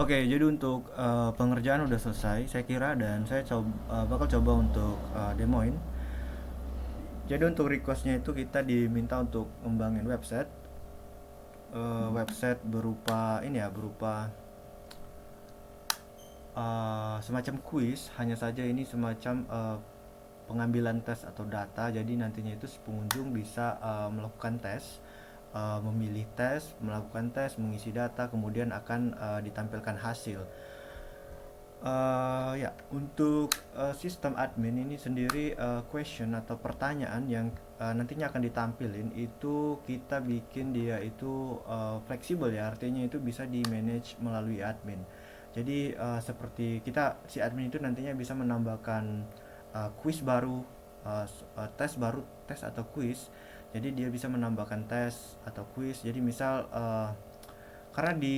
Oke, jadi untuk pengerjaan udah selesai, saya kira, dan saya bakal coba untuk demoin. Jadi untuk requestnya itu kita diminta untuk ngembangin website, website berupa ini ya, berupa semacam kuis. Hanya saja ini semacam pengambilan tes atau data. Jadi nantinya itu si pengunjung bisa melakukan tes, memilih tes, melakukan tes, mengisi data, kemudian akan ditampilkan hasil. Ya, untuk sistem admin ini sendiri, question atau pertanyaan yang nantinya akan ditampilin itu kita bikin dia itu fleksibel ya, artinya itu bisa di manage melalui admin. Jadi seperti si admin itu nantinya bisa menambahkan quiz baru, tes baru, tes atau quiz. Jadi dia bisa menambahkan tes atau quiz. Jadi misal karena di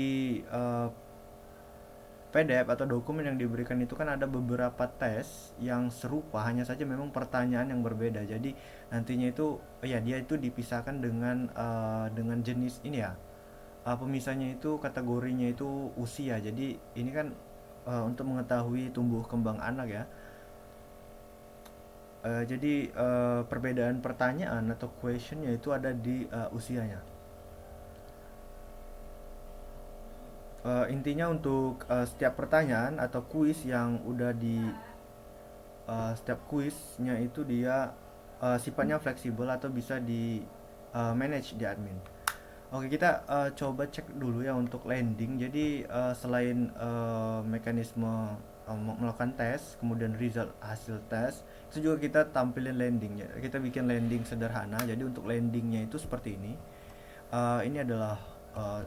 PDF atau dokumen yang diberikan itu kan ada beberapa tes yang serupa, hanya saja memang pertanyaan yang berbeda. Jadi nantinya itu ya dia itu dipisahkan dengan jenis ini ya. Pemisahnya itu kategorinya itu usia. Jadi ini kan untuk mengetahui tumbuh kembang anak ya. Jadi perbedaan pertanyaan atau questionnya itu ada di usianya. Intinya untuk setiap pertanyaan atau kuis yang udah di setiap kuisnya itu dia sifatnya fleksibel atau bisa di manage di admin. Oke, kita coba cek dulu ya untuk landing. Jadi selain mekanisme melakukan tes, kemudian result hasil tes, itu juga kita tampilin landing ya. Kita bikin landing sederhana. Jadi untuk landingnya itu seperti ini. Ini adalah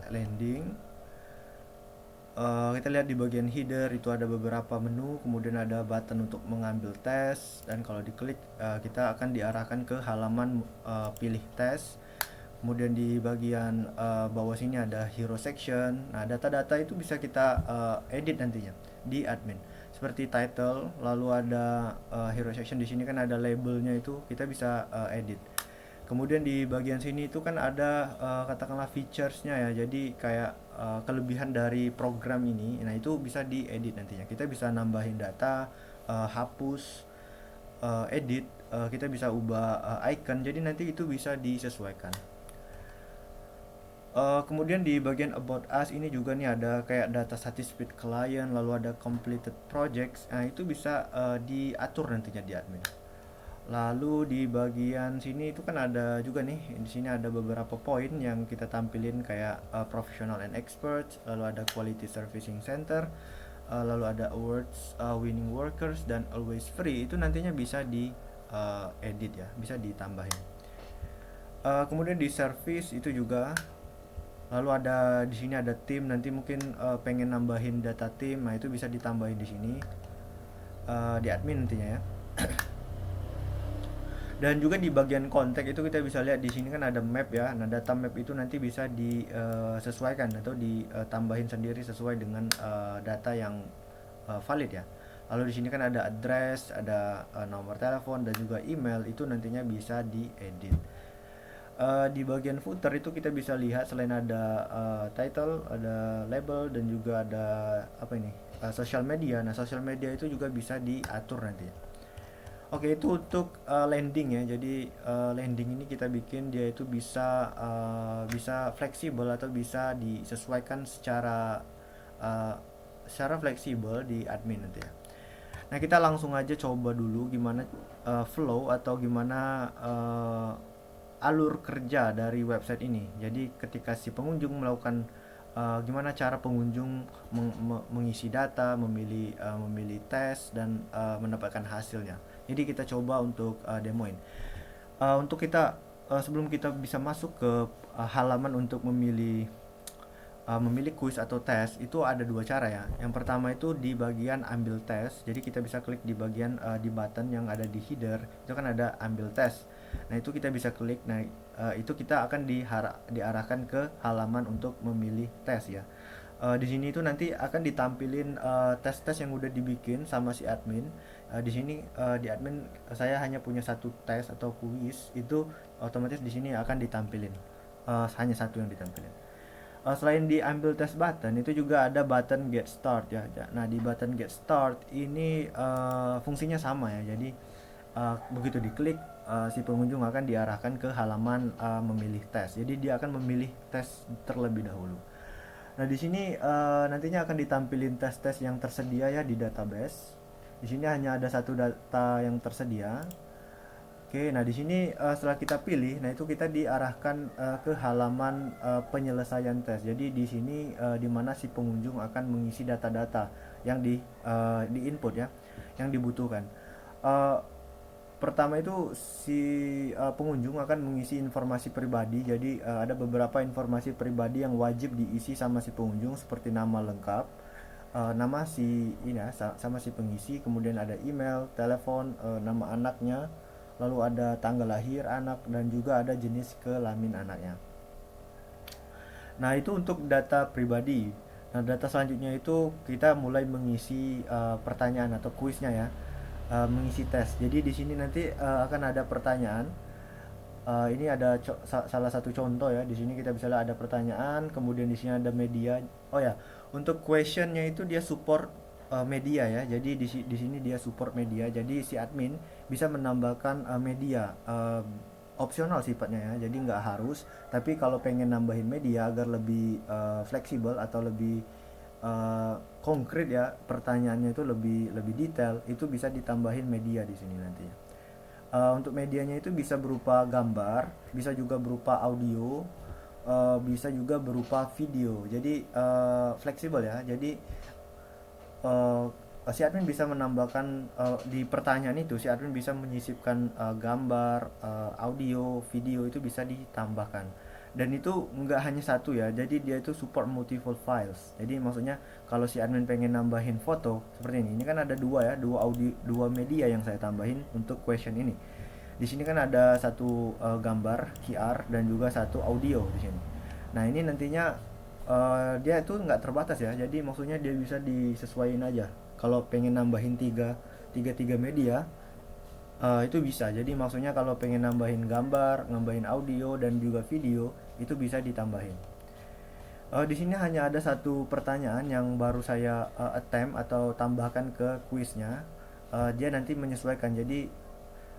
landing. Kita lihat di bagian header itu ada beberapa menu, kemudian ada button untuk mengambil tes, dan kalau diklik kita akan diarahkan ke halaman pilih tes. Kemudian di bagian bawah sini ada hero section. Nah, data-data itu bisa kita edit nantinya di admin. Seperti title, lalu ada hero section, di sini kan ada labelnya, itu kita bisa edit. Kemudian di bagian sini itu kan ada katakanlah featuresnya ya. Jadi kayak kelebihan dari program ini. Nah, itu bisa diedit nantinya. Kita bisa nambahin data, hapus, edit, kita bisa ubah icon. Jadi nanti itu bisa disesuaikan. Kemudian di bagian about us ini juga nih ada kayak data satisfied client, lalu ada completed projects. Nah, itu bisa diatur nantinya di admin. Lalu di bagian sini itu kan ada juga nih, di sini ada beberapa poin yang kita tampilin kayak professional and expert, lalu ada quality servicing center, lalu ada awards, winning workers, dan always free. Itu nantinya bisa di edit ya, bisa ditambahin. Kemudian di service itu juga, lalu ada di sini ada tim, nanti mungkin pengen nambahin data tim, nah itu bisa ditambahin di sini di admin nantinya ya. Dan juga di bagian kontak itu kita bisa lihat di sini kan ada map ya. Nah, data map itu nanti bisa disesuaikan atau ditambahin sendiri sesuai dengan data yang valid ya. Lalu di sini kan ada address, ada nomor telepon, dan juga email, itu nantinya bisa diedit. Di bagian footer itu kita bisa lihat selain ada title, ada label, dan juga ada apa ini? Social media. Nah, social media itu juga bisa diatur nanti. Oke, itu untuk landing ya. Jadi landing ini kita bikin dia itu bisa fleksibel atau bisa disesuaikan uh, secara fleksibel di admin nanti ya. Nah, kita langsung aja coba dulu gimana flow atau gimana alur kerja dari website ini. Jadi ketika si pengunjung melakukan gimana cara pengunjung mengisi data, memilih tes, dan mendapatkan hasilnya. Jadi kita coba untuk demoin. Untuk kita sebelum kita bisa masuk ke halaman untuk memilih kuis atau tes, itu ada dua cara ya. Yang pertama itu di bagian ambil tes. Jadi kita bisa klik di bagian di button yang ada di header. Itu kan ada ambil tes. Nah, itu kita bisa klik. Nah, itu kita akan diarahkan ke halaman untuk memilih tes ya. Di sini itu nanti akan ditampilin tes-tes yang udah dibikin sama si admin. Di sini di admin saya hanya punya satu tes atau kuis, itu otomatis di sini akan ditampilin. Hanya satu yang ditampilin. Selain diambil test button, itu juga ada button get start ya. Nah, di button get start ini fungsinya sama ya. Jadi begitu diklik, si pengunjung akan diarahkan ke halaman memilih tes. Jadi dia akan memilih tes terlebih dahulu. Nah, di sini nantinya akan ditampilin tes-tes yang tersedia ya di database. Di sini hanya ada satu data yang tersedia. Oke, nah di sini setelah kita pilih, nah itu kita diarahkan ke halaman penyelesaian tes. Jadi di sini di mana si pengunjung akan mengisi data-data yang di input ya, yang dibutuhkan. Eh, Pertama itu si pengunjung akan mengisi informasi pribadi. Jadi ada beberapa informasi pribadi yang wajib diisi sama si pengunjung seperti nama lengkap, nama si ini ya, sama si pengisi, kemudian ada email, telepon, nama anaknya, lalu ada tanggal lahir anak dan juga ada jenis kelamin anaknya. Nah, itu untuk data pribadi. Nah, data selanjutnya itu kita mulai mengisi pertanyaan atau kuisnya ya. Mengisi tes. Jadi di sini nanti akan ada pertanyaan. Ini ada salah satu contoh ya. Di sini kita bisa lihat ada pertanyaan, kemudian di sini ada media. Oh ya, untuk questionnya itu dia support media ya. Jadi di sini dia support media. Jadi si admin bisa menambahkan media opsional sifatnya ya. Jadi nggak harus. Tapi kalau pengen nambahin media agar lebih fleksibel atau lebih konkret ya, pertanyaannya itu lebih lebih detail, itu bisa ditambahin media di sini nanti. Untuk medianya itu bisa berupa gambar, bisa juga berupa audio, bisa juga berupa video. Jadi fleksibel ya. Jadi uh, si admin bisa menambahkan di pertanyaan itu, si admin bisa menyisipkan gambar, audio, video itu bisa ditambahkan. Dan itu nggak hanya satu ya, jadi dia itu support multiple files. Jadi maksudnya kalau si admin pengen nambahin foto seperti ini kan ada dua ya, dua audio, dua media yang saya tambahin untuk question ini. Di sini kan ada satu gambar QR dan juga satu audio di sini. Nah, ini nantinya dia itu nggak terbatas ya, jadi maksudnya dia bisa disesuaikan aja. Kalau pengen nambahin tiga media, itu bisa. Jadi maksudnya kalau pengen nambahin gambar, nambahin audio dan juga video, itu bisa ditambahin. Di sini hanya ada satu pertanyaan yang baru saya attempt atau tambahkan ke kuisnya. Dia nanti menyesuaikan. Jadi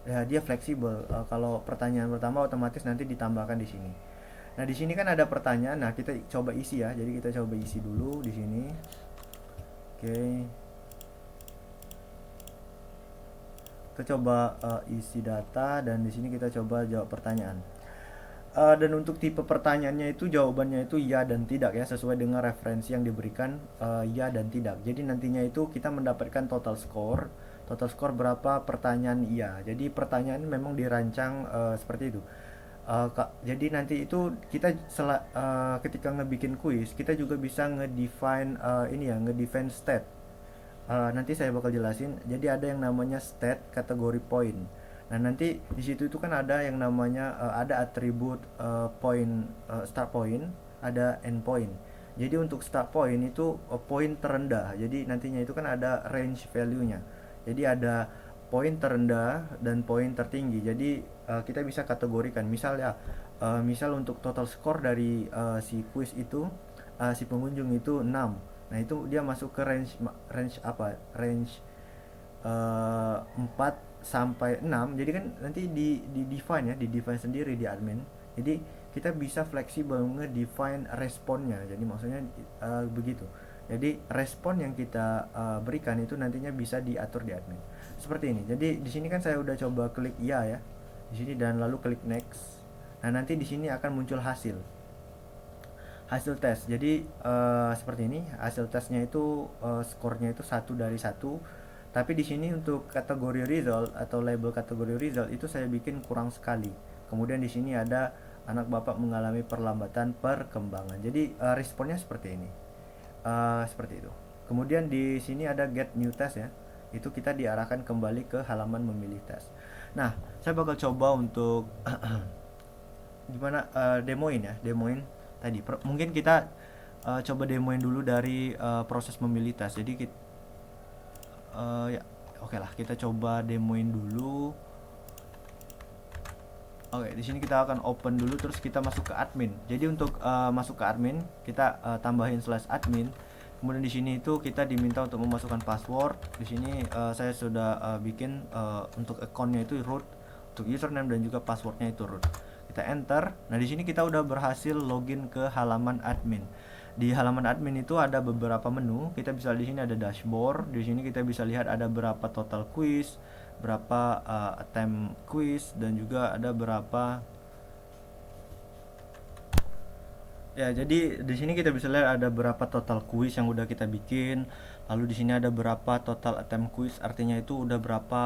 ya dia fleksibel. Kalau pertanyaan pertama otomatis nanti ditambahkan di sini. Nah, di sini kan ada pertanyaan. Nah, kita coba isi ya. Jadi kita coba isi dulu di sini. Oke. Kita coba isi data dan di sini kita coba jawab pertanyaan. Dan untuk tipe pertanyaannya itu jawabannya itu ya dan tidak ya, sesuai dengan referensi yang diberikan, ya dan tidak. Jadi nantinya itu kita mendapatkan total score. Total score berapa pertanyaan iya. Jadi pertanyaan memang dirancang seperti itu. Jadi nanti itu kita ketika ngebikin kuis kita juga bisa ngedefine ini ya, ngedefine state. Nanti saya bakal jelasin. Jadi ada yang namanya state kategori point. Nah, nanti di situ itu kan ada yang namanya ada atribut point, start point, ada end point. Jadi untuk start point itu poin terendah. Jadi nantinya itu kan ada range value-nya. Jadi ada poin terendah dan poin tertinggi. Jadi kita bisa kategorikan. Misal ya, misal untuk total score dari si quiz itu si pengunjung itu 6. Nah, itu dia masuk ke range range apa? Range 4 sampai 6. Jadi kan nanti di define ya, di define sendiri di admin. Jadi kita bisa fleksibel nge-define responnya. Jadi maksudnya begitu. Jadi respon yang kita berikan itu nantinya bisa diatur di admin. Seperti ini. Jadi di sini kan saya udah coba klik iya ya. Di sini dan lalu klik next. Nah, nanti di sini akan muncul hasil tes. Jadi seperti ini, hasil tesnya itu skornya itu 1 dari 1. Tapi di sini untuk kategori result atau label kategori result itu saya bikin kurang sekali. Kemudian di sini ada anak bapak mengalami perlambatan perkembangan. Jadi responnya seperti ini. Seperti itu. Kemudian di sini ada get new test ya. Itu kita diarahkan kembali ke halaman memilih tes. Nah, saya bakal coba untuk gimana demoin tadi. Mungkin kita coba demoin dulu dari proses memilih tes. Jadi kita ya oke lah, kita coba demoin dulu. Oke, di sini kita akan open dulu terus kita masuk ke admin. Jadi untuk masuk ke admin, kita tambahin /admin. Kemudian di sini itu kita diminta untuk memasukkan password. Di sini saya sudah bikin untuk akunnya itu root, untuk username dan juga passwordnya itu root. Kita enter. Nah, di sini kita udah berhasil login ke halaman admin. Di halaman admin itu ada beberapa menu. Kita bisa di sini ada dashboard. Di sini kita bisa lihat ada berapa total quiz, berapa attempt quiz, dan juga ada berapa. Ya, jadi di sini kita bisa lihat ada berapa total quiz yang udah kita bikin. Lalu di sini ada berapa total attempt quiz, artinya itu udah berapa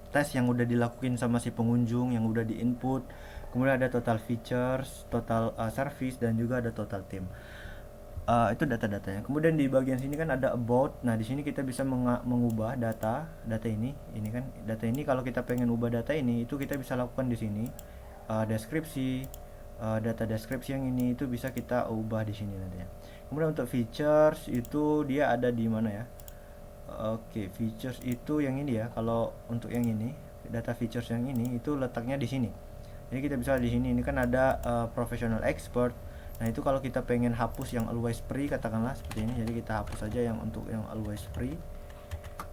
tes yang udah dilakuin sama si pengunjung yang udah di input. Kemudian ada total features, total service, dan juga ada total team. Itu data-datanya. Kemudian di bagian sini kan ada about. Nah, di sini kita bisa mengubah data ini kan data ini. Kalau kita pengen ubah data ini, itu kita bisa lakukan di sini. Deskripsi, data deskripsi yang ini itu bisa kita ubah di sini nantinya. Kemudian untuk features itu dia ada di mana ya? Oke, features itu yang ini ya. Kalau untuk yang ini, data features yang ini itu letaknya di sini. Jadi kita bisa di sini. Ini kan ada professional expert. Nah, itu kalau kita pengen hapus yang always free, katakanlah seperti ini. Jadi kita hapus saja yang untuk yang always free.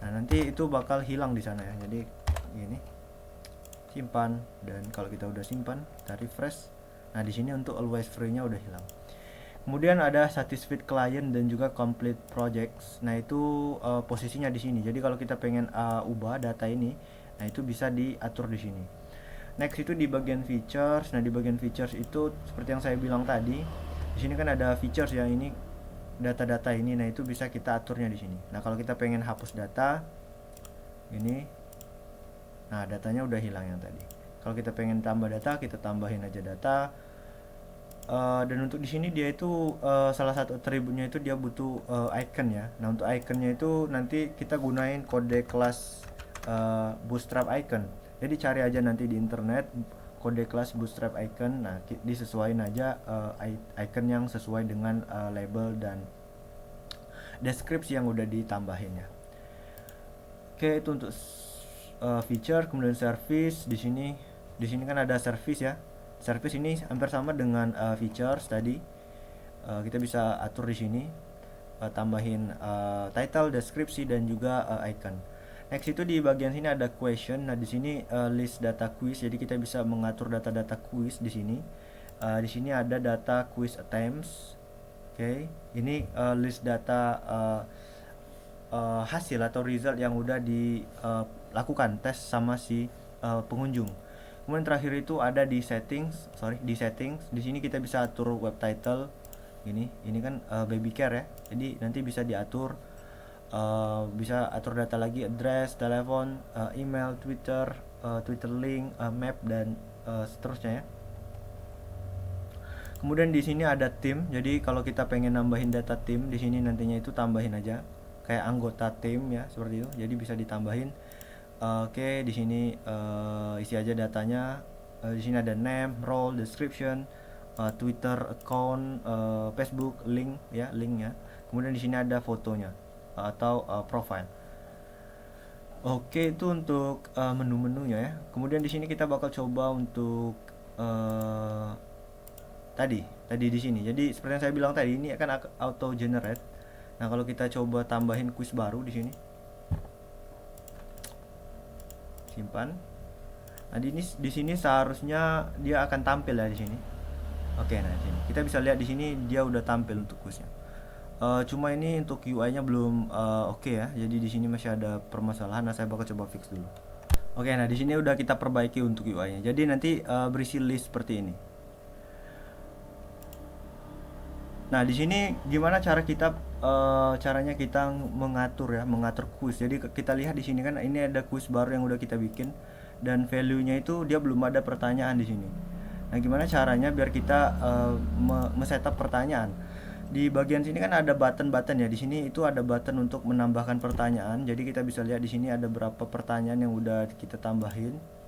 Nah, nanti itu bakal hilang di sana ya. Jadi gini. Simpan, dan kalau kita udah simpan, kita refresh. Nah, di sini untuk always free-nya udah hilang. Kemudian ada satisfied client dan juga complete projects. Nah, itu posisinya di sini. Jadi kalau kita pengen ubah data ini, nah itu bisa diatur di sini. Next itu di bagian features. Nah, di bagian features itu seperti yang saya bilang tadi, di sini kan ada features ya, ini data-data ini. Nah, itu bisa kita aturnya di sini. Nah, kalau kita pengen hapus data ini, nah datanya udah hilang yang tadi. Kalau kita pengen tambah data, kita tambahin aja data. Dan untuk di sini dia itu salah satu atributnya itu dia butuh icon ya. Nah, untuk iconnya itu nanti kita gunain kode kelas bootstrap icon. Jadi cari aja nanti di internet kode kelas bootstrap icon. Nah, disesuaikan aja icon yang sesuai dengan label dan deskripsi yang udah ditambahin ya. Oke, itu untuk feature. Kemudian service, di sini kan ada service ya. Service ini hampir sama dengan features tadi. Kita bisa atur di sini, tambahin title, deskripsi, dan juga icon. Next itu di bagian sini ada question. Nah, di sini list data quiz. Jadi kita bisa mengatur data-data quiz di sini. Di sini ada data quiz attempts. Oke, ini list data hasil atau result yang udah dilakukan tes sama si pengunjung. Kemudian terakhir itu ada di settings. Di sini kita bisa atur web title. Ini kan baby care ya. Jadi nanti bisa diatur, bisa atur data lagi, address, telepon, email, Twitter, Twitter link, map, dan seterusnya ya. Kemudian di sini ada tim. Jadi kalau kita pengen nambahin data tim, di sini nantinya itu tambahin aja kayak anggota tim ya, seperti itu. Jadi bisa ditambahin. Oke, di sini isi aja datanya. Di sini ada name, role, description, Twitter account, Facebook link ya, linknya. Kemudian di sini ada fotonya atau profile. Oke, itu untuk menu-menunya ya. Kemudian di sini kita bakal coba untuk tadi di sini. Jadi seperti yang saya bilang tadi, ini akan auto generate. Nah, kalau kita coba tambahin quiz baru di sini, simpan. Nah, di sini seharusnya dia akan tampil ya di sini. Oke, nah di sini kita bisa lihat di sini dia udah tampil untuk quiznya. Cuma ini untuk UI-nya belum oke ya. Jadi di sini masih ada permasalahan. Nah, saya bakal coba fix dulu. Oke, nah di sini udah kita perbaiki untuk UI-nya. Jadi nanti berisi list seperti ini. Nah, di sini gimana caranya kita mengatur quiz. Jadi kita lihat di sini kan ini ada quiz baru yang udah kita bikin dan value-nya itu dia belum ada pertanyaan di sini. Nah, gimana caranya biar kita setup pertanyaan? Di bagian sini kan ada button-button ya. Di sini itu ada button untuk menambahkan pertanyaan. Jadi kita bisa lihat di sini ada berapa pertanyaan yang udah kita tambahin.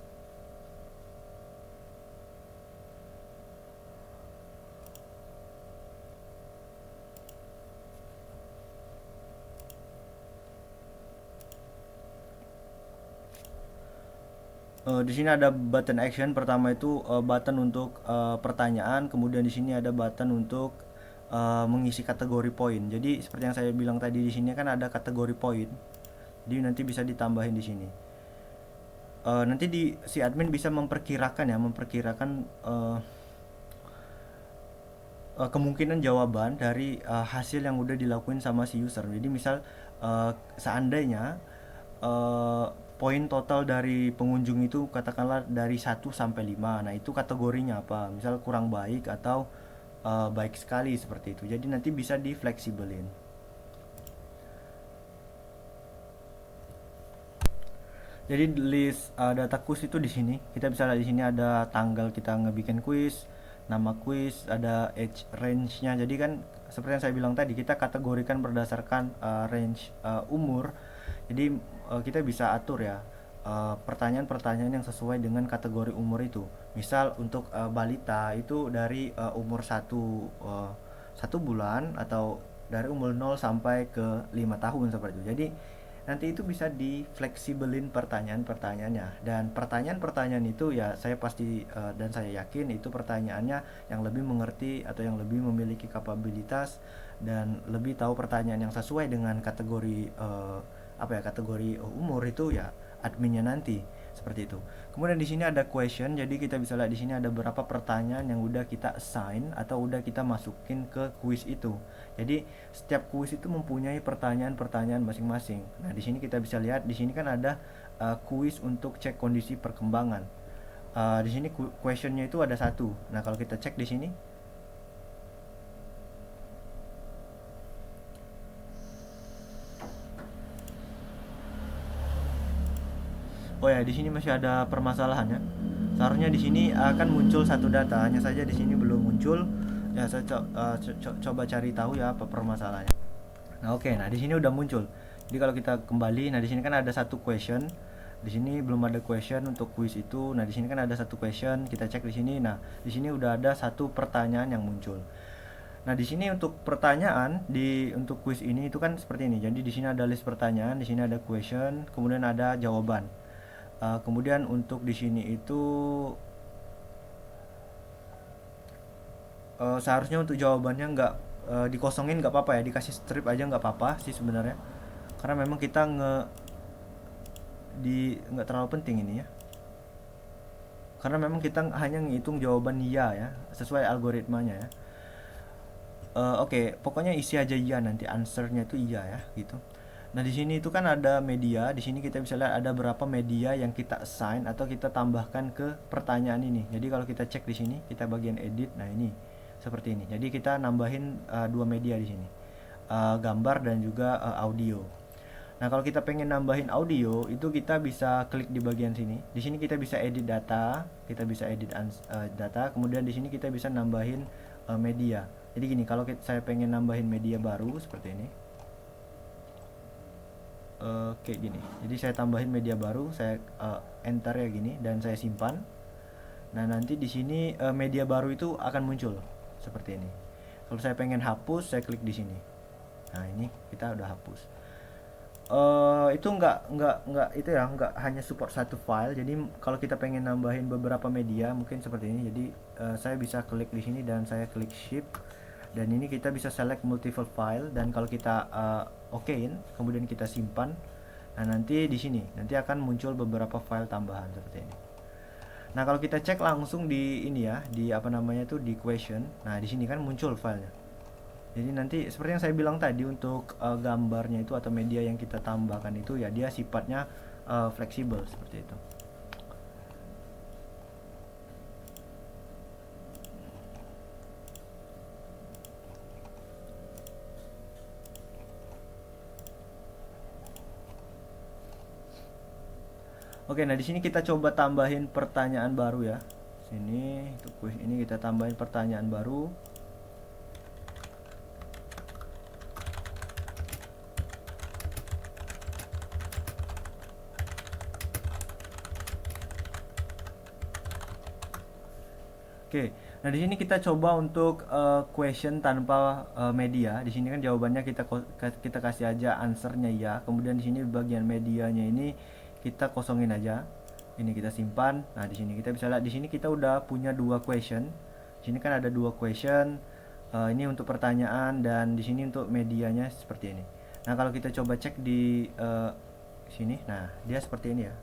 Di sini ada button action. Pertama itu button untuk pertanyaan, kemudian di sini ada button untuk mengisi kategori poin. Jadi seperti yang saya bilang tadi, di sini kan ada kategori poin. Jadi nanti bisa ditambahin di sini. Nanti si admin bisa memperkirakan kemungkinan jawaban dari hasil yang udah dilakuin sama si user. Jadi misal seandainya eh, poin total dari pengunjung itu katakanlah dari 1 sampai 5, nah itu kategorinya apa, misal kurang baik atau baik sekali, seperti itu. Jadi nanti bisa di fleksibelin. Jadi list data quiz itu di sini kita bisa lihat, di sini ada tanggal kita ngebikin quiz, nama quiz, ada age range-nya. Jadi kan seperti yang saya bilang tadi, kita kategorikan berdasarkan range umur. Jadi kita bisa atur ya pertanyaan-pertanyaan yang sesuai dengan kategori umur itu. Misal untuk balita itu dari umur 1 bulan, atau dari umur 0 sampai ke 5 tahun, seperti itu. Jadi nanti itu bisa di fleksibelin pertanyaan-pertanyaannya, dan pertanyaan-pertanyaan itu ya saya pasti dan saya yakin itu pertanyaannya yang lebih mengerti atau yang lebih memiliki kapabilitas dan lebih tahu pertanyaan yang sesuai dengan kategori kategori umur itu ya adminnya nanti, seperti itu. Kemudian di sini ada question, jadi kita bisa lihat di sini ada beberapa pertanyaan yang udah kita assign atau udah kita masukin ke quiz itu. Jadi setiap quiz itu mempunyai pertanyaan-pertanyaan masing-masing. Nah, di sini kita bisa lihat, di sini kan ada quiz untuk cek kondisi perkembangan. Di sini questionnya itu ada 1. Nah, kalau kita cek di sini, oh ya, di sini masih ada permasalahannya. Seharusnya di sini akan muncul satu data, hanya saja di sini belum muncul. Ya, saya coba cari tahu ya apa permasalahannya. Nah, oke. Nah, di sini udah muncul. Jadi kalau kita kembali, nah di sini kan ada satu question. Di sini belum ada question untuk quiz itu. Nah, di sini kan ada satu question. Kita cek di sini. Nah, di sini udah ada satu pertanyaan yang muncul. Nah, di sini untuk pertanyaan untuk quiz ini itu kan seperti ini. Jadi di sini ada list pertanyaan, di sini ada question, kemudian ada jawaban. Kemudian untuk di sini itu seharusnya untuk jawabannya nggak dikosongin, nggak apa-apa ya, dikasih strip aja nggak apa-apa sih sebenarnya, karena memang kita nggak terlalu penting ini ya, karena memang kita hanya ngitung jawaban iya ya sesuai algoritmanya ya. Oke, pokoknya isi aja iya, nanti answernya itu iya ya gitu. Nah, di sini itu kan ada media. Di sini kita bisa lihat ada berapa media yang kita assign atau kita tambahkan ke pertanyaan ini. Jadi kalau kita cek di sini, kita bagian edit. Nah, ini seperti ini. Jadi kita nambahin 2 media di sini, gambar dan juga audio. Nah, kalau kita pengen nambahin audio, itu kita bisa klik di bagian sini. Di sini kita bisa edit data, kita bisa edit data. Kemudian di sini kita bisa nambahin media. Jadi gini, kalau saya pengen nambahin media baru seperti ini, kayak gini. Jadi saya tambahin media baru, saya enter ya gini, dan saya simpan. Nah, nanti di sini media baru itu akan muncul seperti ini. Kalau saya pengen hapus, saya klik di sini. Nah, ini kita udah hapus. Itu nggak itu ya, nggak hanya support satu file. Jadi kalau kita pengen nambahin beberapa media mungkin seperti ini. Jadi saya bisa klik di sini dan saya klik shift, dan ini kita bisa select multiple file, dan kalau kita okein kemudian kita simpan, nah nanti di sini nanti akan muncul beberapa file tambahan seperti ini. Nah, kalau kita cek langsung di ini ya, di apa namanya itu, di question. Nah, di sini kan muncul filenya. Jadi nanti seperti yang saya bilang tadi, untuk gambarnya itu atau media yang kita tambahkan itu ya dia sifatnya fleksibel seperti itu. Oke, nah di sini kita coba tambahin pertanyaan baru ya. Sini untuk quiz ini kita tambahin pertanyaan baru. Oke, nah di sini kita coba untuk question tanpa media. Di sini kan jawabannya kita kasih aja answernya ya. Kemudian di sini bagian medianya ini kita kosongin aja. Ini kita simpan. Nah, di sini kita bisa lihat, di sini kita udah punya dua question. Di sini kan ada dua question. Ini untuk pertanyaan dan di sini untuk medianya seperti ini. Nah, kalau kita coba cek di sini, nah dia seperti ini ya.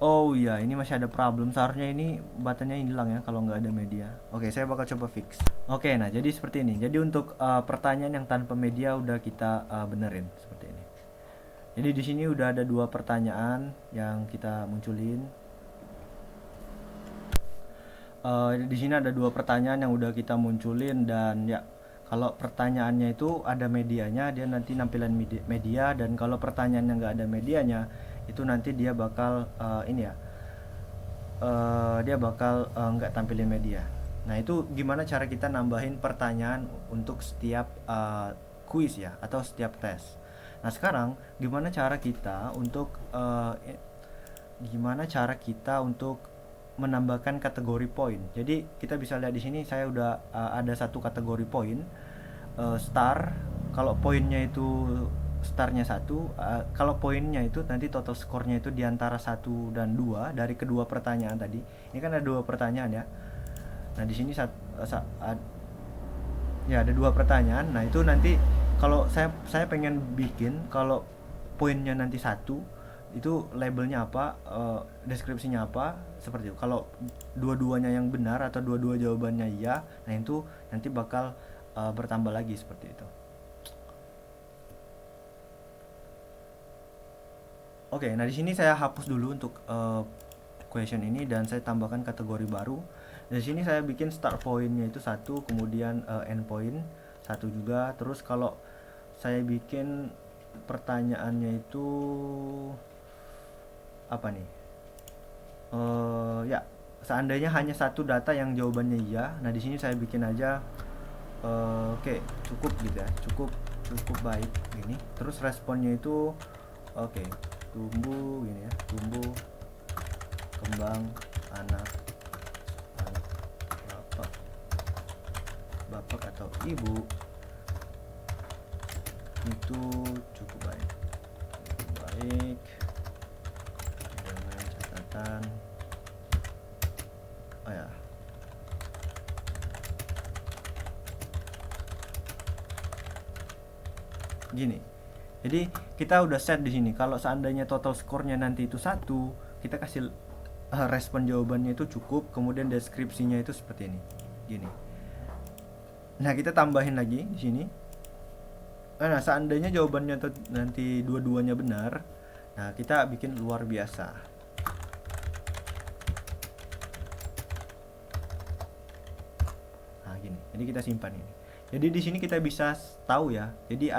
Oh iya, ini masih ada problem. Seharusnya ini buttonnya hilang ya kalau nggak ada media. Oke, saya bakal coba fix. Oke, nah jadi seperti ini. Jadi untuk pertanyaan yang tanpa media udah kita benerin seperti ini. Jadi di sini udah ada dua pertanyaan yang kita munculin. Di sini ada dua pertanyaan yang udah kita munculin dan ya kalau pertanyaannya itu ada medianya dia nanti nampilan media, dan kalau pertanyaannya nggak ada medianya itu nanti dia bakal ini ya dia bakal nggak tampilin media. Nah itu gimana cara kita nambahin pertanyaan untuk setiap quiz ya atau setiap tes. Nah sekarang gimana cara kita untuk menambahkan kategori poin. Jadi kita bisa lihat di sini saya udah ada satu kategori poin star. Kalau poinnya itu startnya satu, kalau poinnya itu nanti total skornya itu diantara 1 dan 2 dari kedua pertanyaan tadi. Ini kan ada dua pertanyaan ya. Nah di sini ya ada dua pertanyaan. Nah itu nanti kalau saya pengen bikin kalau poinnya nanti satu itu labelnya apa, deskripsinya apa, seperti itu. Kalau dua-duanya yang benar atau dua-dua jawabannya iya, nah itu nanti bakal bertambah lagi seperti itu. Oke, nah di sini saya hapus dulu untuk question ini dan saya tambahkan kategori baru. Di sini saya bikin start pointnya itu satu, kemudian end point satu juga. Terus kalau saya bikin pertanyaannya itu apa nih? Ya, seandainya hanya satu data yang jawabannya iya, nah di sini saya bikin aja oke, cukup gitu ya, cukup baik gini. Terus responnya itu oke, tumbuh gini ya, tumbuh kembang anak bapak atau ibu itu cukup baik dengan catatan oh ya gini. Jadi kita udah set di sini. Kalau seandainya total skornya nanti itu satu, kita kasih respon jawabannya itu cukup, kemudian deskripsinya itu seperti ini, gini. Nah kita tambahin lagi di sini. Nah seandainya jawabannya nanti dua-duanya benar, nah kita bikin luar biasa. Nah gini. Jadi kita simpan ini. Jadi di sini kita bisa tahu ya. Jadi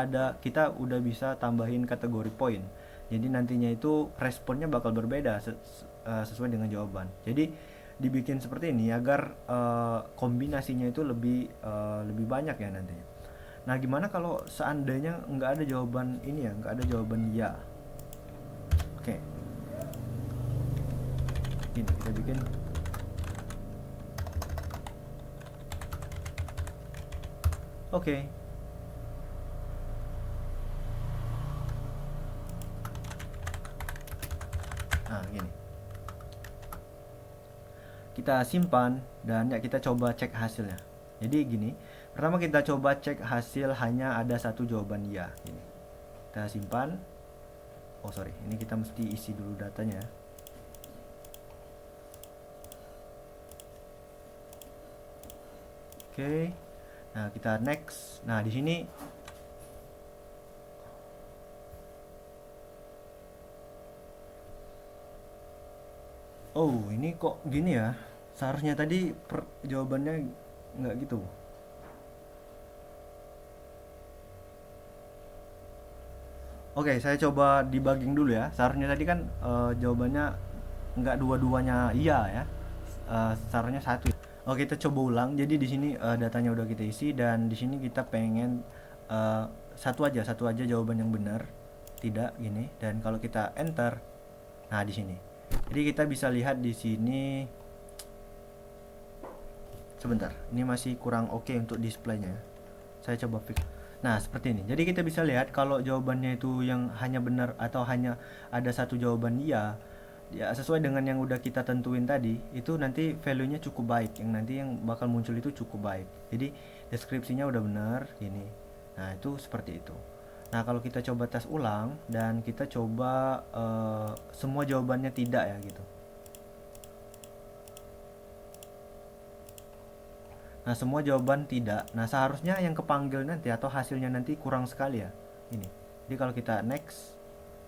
kita udah bisa tambahin kategori poin. Jadi nantinya itu responnya bakal berbeda sesuai dengan jawaban. Jadi dibikin seperti ini agar kombinasinya itu lebih banyak ya nantinya. Nah gimana kalau seandainya nggak ada jawaban ini ya, nggak ada jawaban ya. Oke. Ini kita bikin. Oke. Nah, gini. Kita simpan dan ya kita coba cek hasilnya. Jadi gini, pertama kita coba cek hasil hanya ada satu jawaban ya. Gini. Kita simpan. Oh sorry, ini kita mesti isi dulu datanya. Oke. Nah, kita next. Nah, di sini oh, ini kok gini ya? Seharusnya tadi jawabannya nggak gitu. Oke, saya coba debugging dulu ya. Seharusnya tadi kan jawabannya nggak dua-duanya iya ya. Seharusnya satu. Oke, kita coba ulang. Jadi di sini datanya udah kita isi dan di sini kita pengen uh, satu aja jawaban yang benar. Tidak gini. Dan kalau kita enter, nah di sini. Jadi kita bisa lihat di sini. Sebentar, ini masih kurang oke untuk displaynya. Saya coba fix. Nah, seperti ini. Jadi kita bisa lihat kalau jawabannya itu yang hanya benar atau hanya ada satu jawaban iya, ya sesuai dengan yang udah kita tentuin tadi, itu nanti value-nya cukup baik. Yang nanti yang bakal muncul itu cukup baik. Jadi deskripsinya udah benar gini. Nah, itu seperti itu. Nah, kalau kita coba tes ulang dan kita coba semua jawabannya tidak ya gitu. Nah, semua jawaban tidak. Nah, seharusnya yang kepanggil nanti atau hasilnya nanti kurang sekali ya. Ini. Jadi kalau kita next,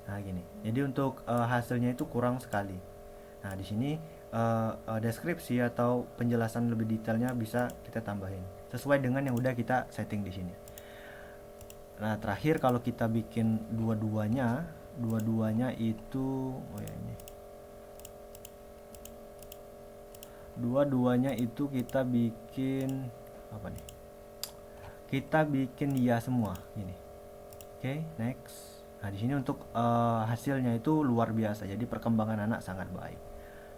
nah gini. Jadi untuk hasilnya itu kurang sekali. Nah, di sini deskripsi atau penjelasan lebih detailnya bisa kita tambahin sesuai dengan yang udah kita setting di sini. Nah, terakhir kalau kita bikin dua-duanya itu oh ya ini. Dua-duanya itu kita bikin apa nih? Kita bikin ya semua gini. Oke, next. Nah, di sini untuk hasilnya itu luar biasa. Jadi perkembangan anak sangat baik.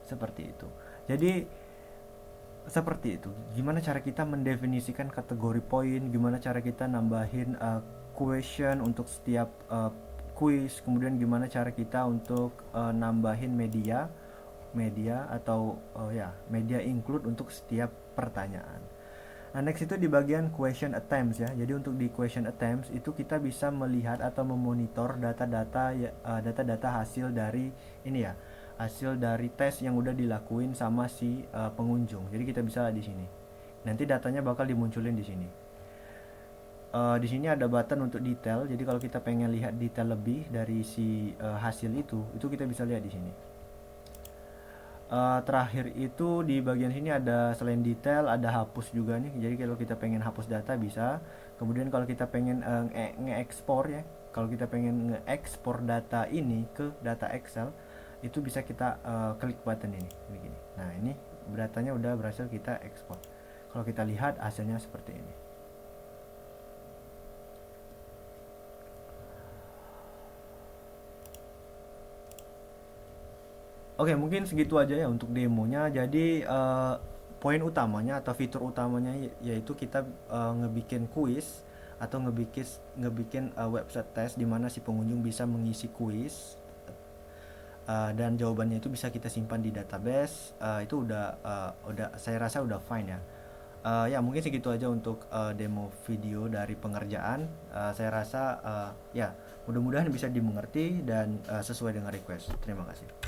Seperti itu. Jadi seperti itu. Gimana cara kita mendefinisikan kategori poin, gimana cara kita nambahin question untuk setiap quiz, kemudian gimana cara kita untuk nambahin media atau ya media include untuk setiap pertanyaan. Nah, next itu di bagian question attempts ya. Jadi untuk di question attempts itu kita bisa melihat atau memonitor data-data hasil dari ini ya, hasil dari tes yang udah dilakuin sama si pengunjung. Jadi kita bisa di sini. Nanti datanya bakal dimunculin di sini. Di sini ada button untuk detail. Jadi kalau kita pengen lihat detail lebih dari si hasil itu kita bisa lihat di sini. Terakhir itu di bagian sini ada selain detail ada hapus juga nih. Jadi kalau kita pengen hapus data bisa. Kemudian kalau kita pengen nge-export ya, kalau kita pengen nge-export data ini ke data Excel itu bisa kita klik button ini begini. Nah, ini datanya udah berhasil kita ekspor. Kalau kita lihat hasilnya seperti ini. Oke, mungkin segitu aja ya untuk demonya. Jadi poin utamanya atau fitur utamanya yaitu kita ngebikin kuis atau ngebikin website test di mana si pengunjung bisa mengisi kuis dan jawabannya itu bisa kita simpan di database. Itu udah saya rasa udah fine ya. Ya mungkin segitu aja untuk demo video dari pengerjaan. Saya rasa ya mudah-mudahan bisa dimengerti dan sesuai dengan request. Terima kasih.